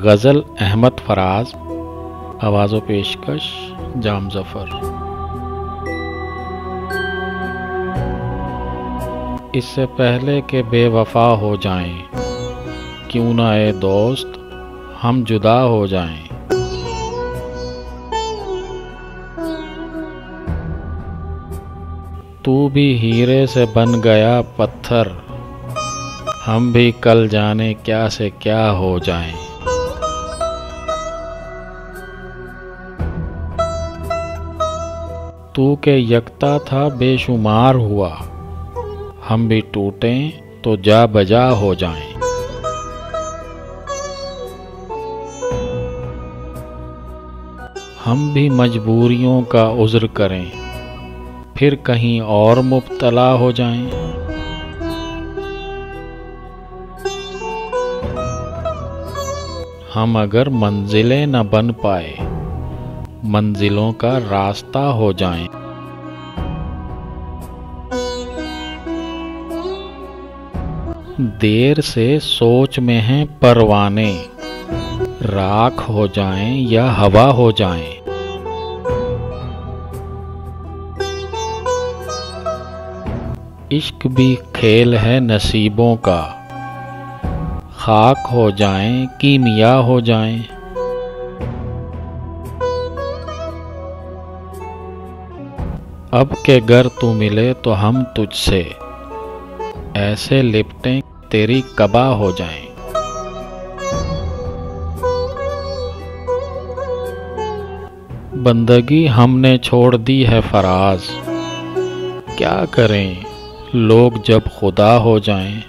गज़ल अहमद फराज, आवाज़ व पेशकश जाम ज़फ़र। इससे पहले कि बेवफा हो जाएं, क्यों ना ए दोस्त हम जुदा हो जाएं। तू भी हीरे से बन गया पत्थर, हम भी कल जाने क्या से क्या हो जाएं। तू के यकता था बेशुमार हुआ, हम भी टूटें तो जा बजा हो जाएं। हम भी मजबूरियों का उज़्र करें, फिर कहीं और मुब्तला हो जाएं। हम अगर मंजिलें न बन पाए, मंजिलों का रास्ता हो जाएं। देर से सोच में हैं परवाने, राख हो जाएं या हवा हो जाएं। इश्क भी खेल है नसीबों का, खाक हो जाएं कीमिया हो जाएं। अब के गर तू मिले तो हम तुझसे ऐसे लिपटें तेरी कबा हो जाएं। बंदगी हमने छोड़ दी है फराज, क्या करें लोग जब खुदा हो जाएं।